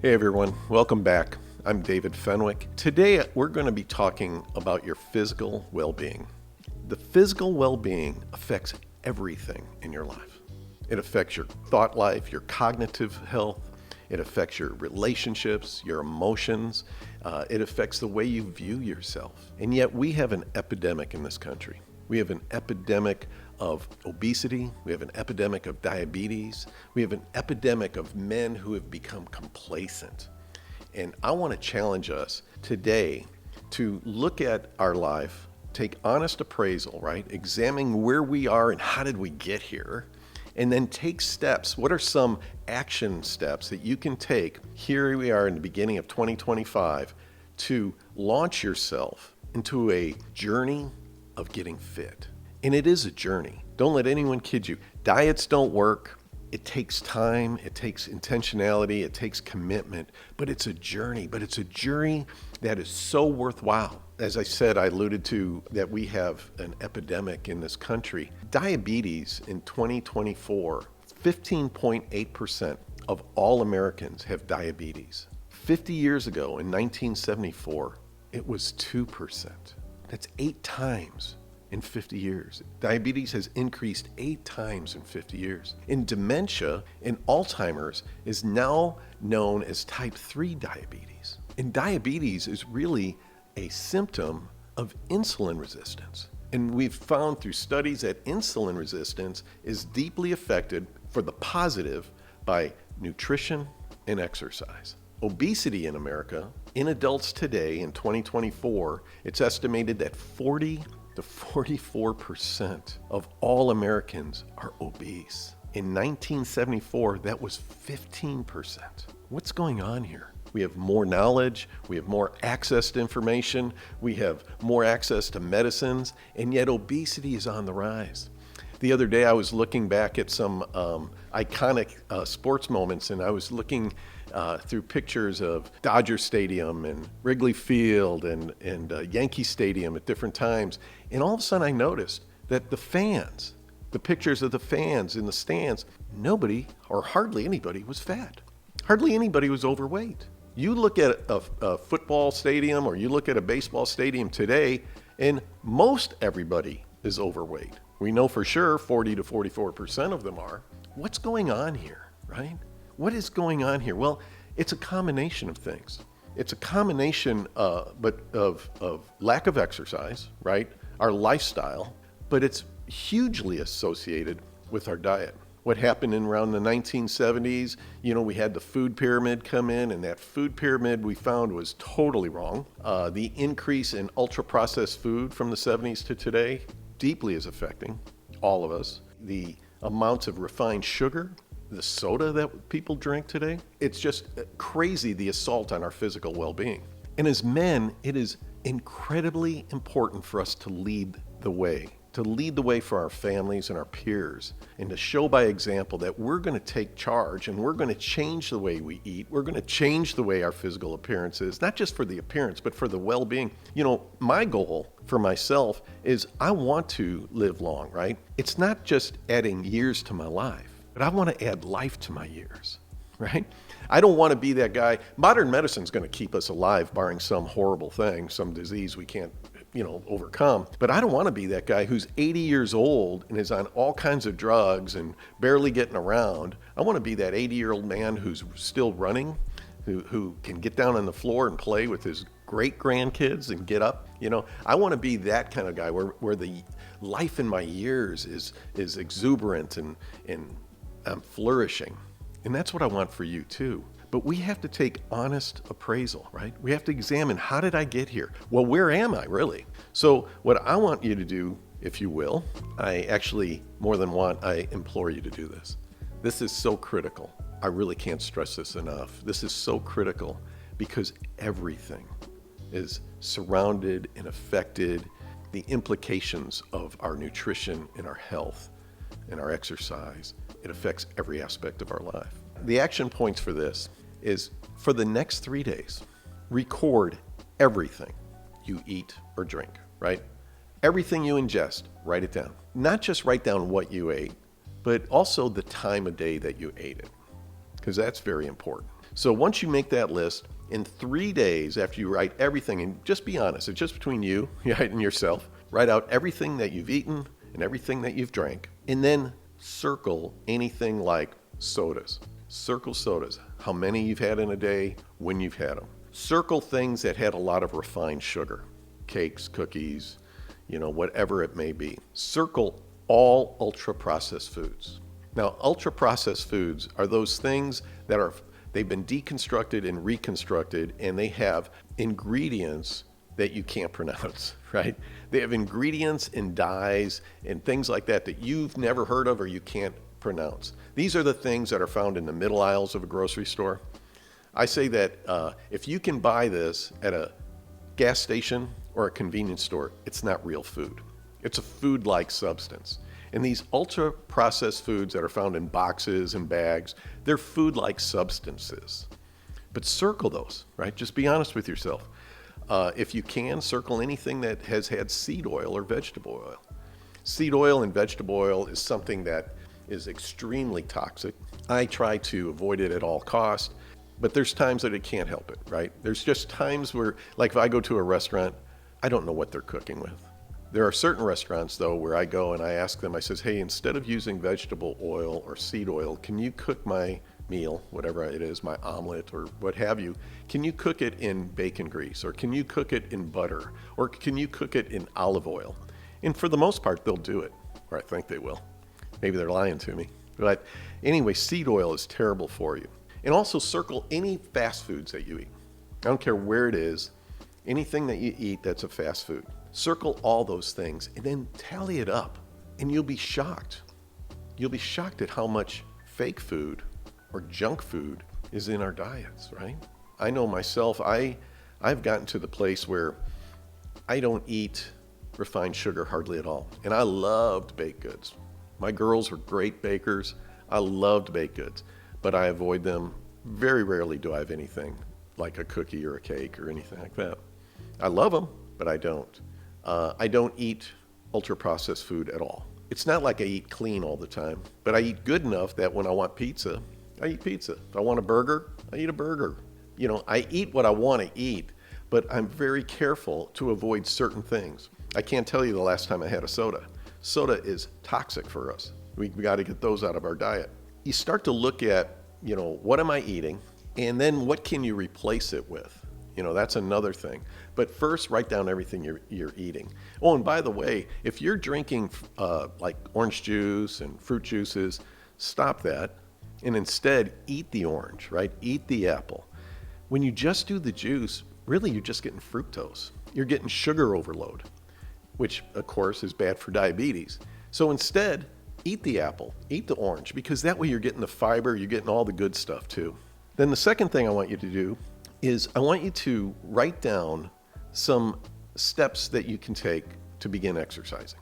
Hey everyone, welcome back. I'm David Fenwick. Today we're going to be talking about your physical well-being. The physical well-being affects everything in your life. It affects your thought life, your cognitive health. It affects your relationships, your emotions. It affects the way you view yourself. And yet we have an epidemic in this country. We have an epidemic of obesity. We have an epidemic of diabetes. We have an epidemic of men who have become complacent. And I want to challenge us today to look at our life, take honest appraisal, right? Examine where we are and how did we get here, and then take steps. What are some action steps that you can take? Here we are in the beginning of 2025 to launch yourself into a journey of getting fit. And it is a journey. Don't let anyone kid you. Diets don't work. It takes time. It takes intentionality. It takes commitment. But it's a journey. But it's a journey that is so worthwhile. As I said, I alluded to that we have an epidemic in this country. Diabetes in 2024, 15.8% of all Americans have diabetes. 50 years ago, in 1974, it was 2%. That's 8 times in 50 years. Diabetes has increased 8 times in 50 years. In dementia, and Alzheimer's is now known as type 3 diabetes. And diabetes is really a symptom of insulin resistance. And we've found through studies that insulin resistance is deeply affected for the positive by nutrition and exercise. Obesity in America, in adults today in 2024, it's estimated that 40 to 44% of all Americans are obese. In 1974, that was 15%. What's going on here? We have more knowledge, we have more access to information, we have more access to medicines, and yet obesity is on the rise. The other day I was looking back at some iconic sports moments, and I was looking through pictures of Dodger Stadium and Wrigley Field and Yankee Stadium at different times. And all of a sudden I noticed that the fans, the pictures of the fans in the stands, nobody or hardly anybody was fat. Hardly anybody was overweight. You look at a football stadium or you look at a baseball stadium today, and most everybody is overweight. We know for sure 40 to 44% of them are. What's going on here, right? What is going on here? Well, it's a combination of things. It's a combination of lack of exercise, right? Our lifestyle, but it's hugely associated with our diet. What happened in around the 1970s, we had the food pyramid come in, and that food pyramid we found was totally wrong. The increase in ultra-processed food from the 70s to today deeply is affecting all of us. The amounts of refined sugar, the soda that people drink today, it's just crazy, the assault on our physical well-being. And as men, it is incredibly important for us to lead the way for our families and our peers, and to show by example that we're going to take charge and we're going to change the way we eat. We're going to change the way our physical appearance is, not just for the appearance, but for the well-being. My goal for myself is I want to live long, right? It's not just adding years to my life, but I want to add life to my years, right? I don't want to be that guy. Modern medicine is going to keep us alive, barring some horrible thing, some disease we can't overcome. But I don't want to be that guy who's 80 years old and is on all kinds of drugs and barely getting around. I want to be that 80-year-old man who's still running, who can get down on the floor and play with his great grandkids and get up. I want to be that kind of guy where the life in my years is exuberant and I'm flourishing. And that's what I want for you too. But we have to take honest appraisal, right? We have to examine, how did I get here? Well, where am I really? So what I want you to do, if you will, I actually I implore you to do this. This is so critical. I really can't stress this enough. This is so critical because everything is surrounded and affected, the implications of our nutrition and our health and our exercise. It affects every aspect of our life. The action points for this is, for the next 3 days, record everything you eat or drink, right? Everything you ingest, write it down. Not just write down what you ate, but also the time of day that you ate it. because that's very important. So once you make that list, in 3 days after you write everything, and just be honest, it's just between you and yourself, write out everything that you've eaten and everything that you've drank, and then circle anything like sodas. Circle sodas, how many you've had in a day, when you've had them. Circle things that had a lot of refined sugar, cakes, cookies, whatever it may be. Circle all ultra-processed foods. Now, ultra-processed foods are those things that they've been deconstructed and reconstructed, and they have ingredients that you can't pronounce, right? They have ingredients and dyes and things like that you've never heard of or you can't pronounce. These are the things that are found in the middle aisles of a grocery store. I say that if you can buy this at a gas station or a convenience store, it's not real food. It's a food-like substance. And these ultra-processed foods that are found in boxes and bags, they're food-like substances. But circle those, right? Just be honest with yourself. If you can, circle anything that has had seed oil or vegetable oil. Seed oil and vegetable oil is something that is extremely toxic. I try to avoid it at all costs, but there's times that it can't help it, right? There's just times where, like if I go to a restaurant, I don't know what they're cooking with. There are certain restaurants, though, where I go and I ask them, I says, hey, instead of using vegetable oil or seed oil, can you cook my meal, whatever it is, my omelet or what have you, can you cook it in bacon grease, or can you cook it in butter, or can you cook it in olive oil? And for the most part, they'll do it, or I think they will. Maybe they're lying to me. But anyway, seed oil is terrible for you. And also circle any fast foods that you eat. I don't care where it is, anything that you eat that's a fast food. Circle all those things and then tally it up, and you'll be shocked. You'll be shocked at how much fake food or junk food is in our diets, right? I know myself, I've gotten to the place where I don't eat refined sugar hardly at all. And I loved baked goods. My girls were great bakers. I loved baked goods, but I avoid them. Very rarely do I have anything like a cookie or a cake or anything like that. I love them, but I don't. I don't eat ultra-processed food at all. It's not like I eat clean all the time, but I eat good enough that when I want pizza, I eat pizza. If I want a burger, I eat a burger. I eat what I want to eat, but I'm very careful to avoid certain things. I can't tell you the last time I had a soda. Soda is toxic for us. We got to get those out of our diet. You start to look at, what am I eating? And then what can you replace it with? That's another thing. But first, write down everything you're eating. Oh, and by the way, if you're drinking like orange juice and fruit juices, stop that. And instead, eat the orange, right? Eat the apple. When you just do the juice, really you're just getting fructose. You're getting sugar overload, which of course is bad for diabetes. So instead, eat the apple, eat the orange, because that way you're getting the fiber, you're getting all the good stuff too. Then the second thing I want you to do is I want you to write down some steps that you can take to begin exercising.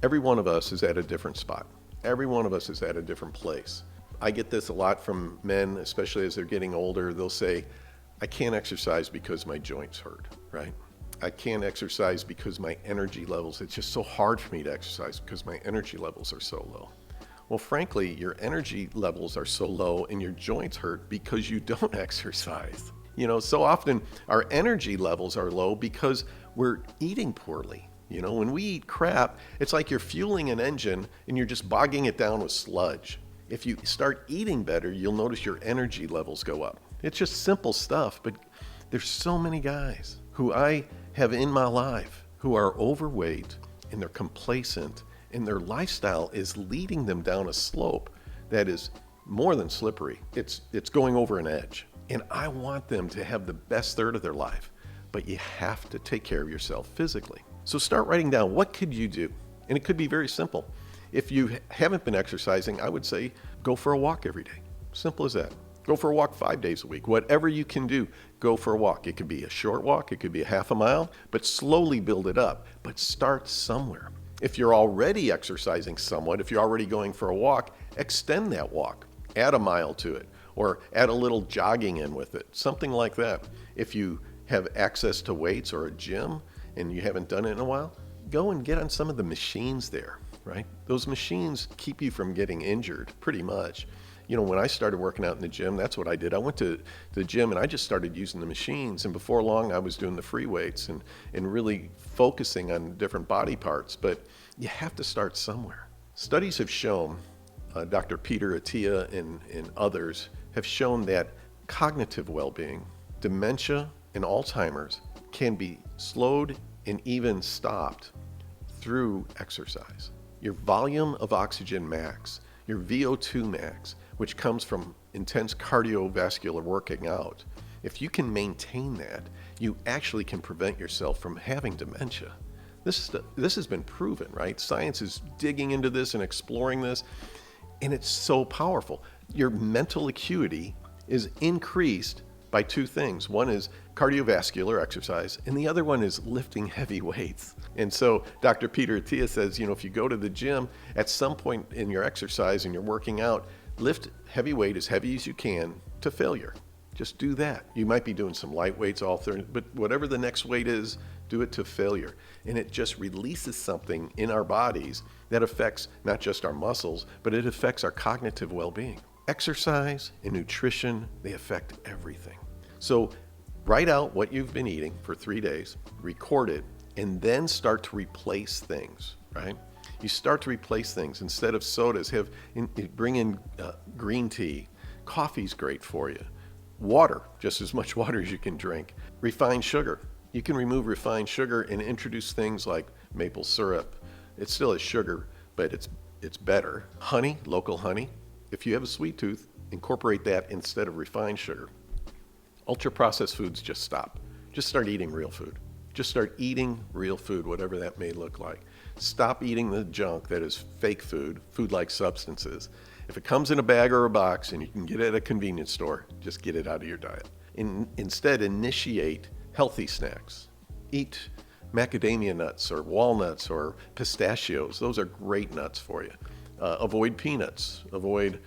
Every one of us is at a different spot. Every one of us is at a different place. I get this a lot from men, especially as they're getting older. They'll say, I can't exercise because my joints hurt, right? I can't exercise because my energy levels, it's just so hard for me to exercise because my energy levels are so low. Well, frankly, your energy levels are so low and your joints hurt because you don't exercise. So often our energy levels are low because we're eating poorly. When we eat crap, it's like you're fueling an engine and you're just bogging it down with sludge. If you start eating better, you'll notice your energy levels go up. It's just simple stuff, but there's so many guys who I have in my life who are overweight and they're complacent and their lifestyle is leading them down a slope that is more than slippery. It's going over an edge. And I want them to have the best third of their life, but you have to take care of yourself physically. So start writing down, what could you do? And it could be very simple. If you haven't been exercising, I would say go for a walk every day. Simple as that. Go for a walk 5 days a week. Whatever you can do, go for a walk. It could be a short walk, it could be a half a mile, but slowly build it up. But start somewhere. If you're already exercising somewhat, if you're already going for a walk, extend that walk. Add a mile to it, or add a little jogging in with it, something like that. If you have access to weights or a gym and you haven't done it in a while, go and get on some of the machines there, right? Those machines keep you from getting injured pretty much. When I started working out in the gym, that's what I did. I went to the gym and I just started using the machines. And before long, I was doing the free weights and really focusing on different body parts. But you have to start somewhere. Studies have shown, Dr. Peter Attia and others have shown that cognitive well-being, dementia, and Alzheimer's can be slowed and even stopped through exercise. Your volume of oxygen max, your VO2 max, which comes from intense cardiovascular working out, if you can maintain that, you actually can prevent yourself from having dementia. This has been proven, right? Science is digging into this and exploring this, and it's so powerful. Your mental acuity is increased by two things. One is cardiovascular exercise, and the other one is lifting heavy weights. And so Dr. Peter Attia says, if you go to the gym, at some point in your exercise and you're working out, lift heavy weight as heavy as you can to failure. Just do that. You might be doing some light weights all through, but whatever the next weight is, do it to failure. And it just releases something in our bodies that affects not just our muscles, but it affects our cognitive well-being. Exercise and nutrition, they affect everything. So write out what you've been eating for 3 days, record it, and then start to replace things, right? You start to replace things. Instead of sodas, bring in green tea. Coffee's great for you. Water, just as much water as you can drink. Refined sugar. You can remove refined sugar and introduce things like maple syrup. It still has sugar, but it's better. Honey, local honey. If you have a sweet tooth, incorporate that instead of refined sugar. Ultra-processed foods, just stop. Just start eating real food. Just start eating real food, whatever that may look like. Stop eating the junk that is fake food-like substances. If it comes in a bag or a box and you can get it at a convenience store, just get it out of your diet. Instead, initiate healthy snacks. Eat macadamia nuts or walnuts or pistachios. Those are great nuts for you. Avoid peanuts. Avoid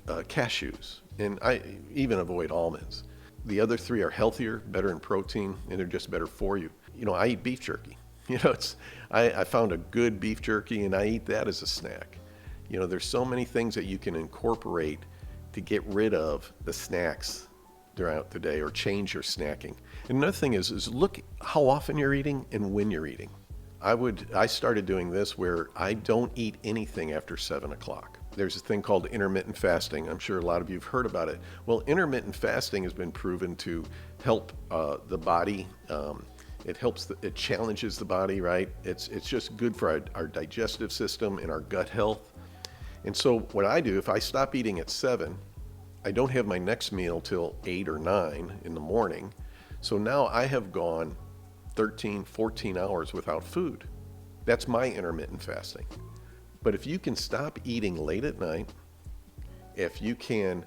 cashews. And I even avoid almonds. The other three are healthier, better in protein, and they're just better for you. I eat beef jerky. I found a good beef jerky and I eat that as a snack. There's so many things that you can incorporate to get rid of the snacks throughout the day or change your snacking. And another thing is look how often you're eating and when you're eating. I started doing this where I don't eat anything after 7 o'clock. There's a thing called intermittent fasting. I'm sure a lot of you have heard about it. Well, intermittent fasting has been proven to help the body. It challenges the body, right? It's just good for our digestive system and our gut health. And so what I do, if I stop eating at 7, I don't have my next meal till 8 or 9 in the morning. So now I have gone 13, 14 hours without food. That's my intermittent fasting. But if you can stop eating late at night, if you can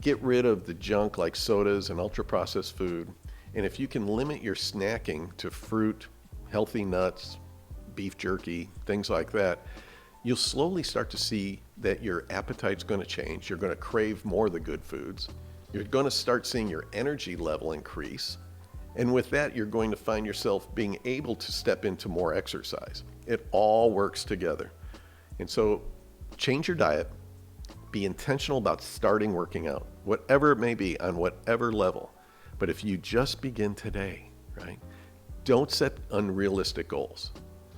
get rid of the junk like sodas and ultra-processed food, and if you can limit your snacking to fruit, healthy nuts, beef jerky, things like that, you'll slowly start to see that your appetite's going to change. You're going to crave more of the good foods. You're going to start seeing your energy level increase. And with that, you're going to find yourself being able to step into more exercise. It all works together. And so change your diet. Be intentional about starting working out, whatever it may be, on whatever level. But if you just begin today, right? Don't set unrealistic goals.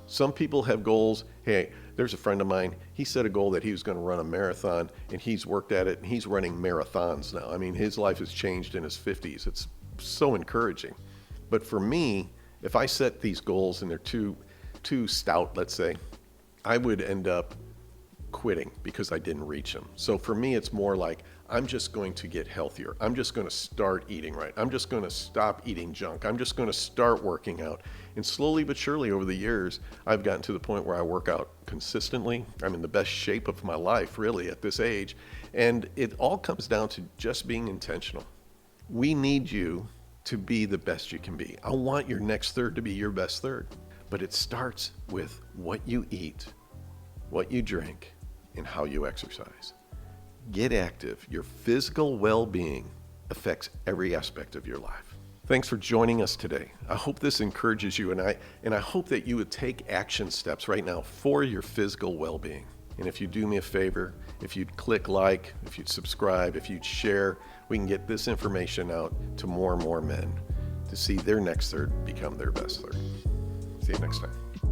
Some people have goals. Hey, there's a friend of mine. He set a goal that he was going to run a marathon, and he's worked at it, and he's running marathons now. I mean, his life has changed in his 50s. It's so encouraging. But for me, if I set these goals and they're too stout, let's say, I would end up quitting because I didn't reach them. So for me, it's more like I'm just going to get healthier. I'm just going to start eating right. I'm just going to stop eating junk. I'm just going to start working out. And slowly but surely over the years, I've gotten to the point where I work out consistently. I'm in the best shape of my life, really, at this age. And it all comes down to just being intentional. We need you to be the best you can be. I want your next third to be your best third. But it starts with what you eat, what you drink, and how you exercise. Get active. Your physical well-being affects every aspect of your life. Thanks for joining us today. I hope this encourages you, and I hope that you would take action steps right now for your physical well-being. And if you do me a favor, if you'd click like, if you'd subscribe, if you'd share, we can get this information out to more and more men to see their next third become their best third. See you next time.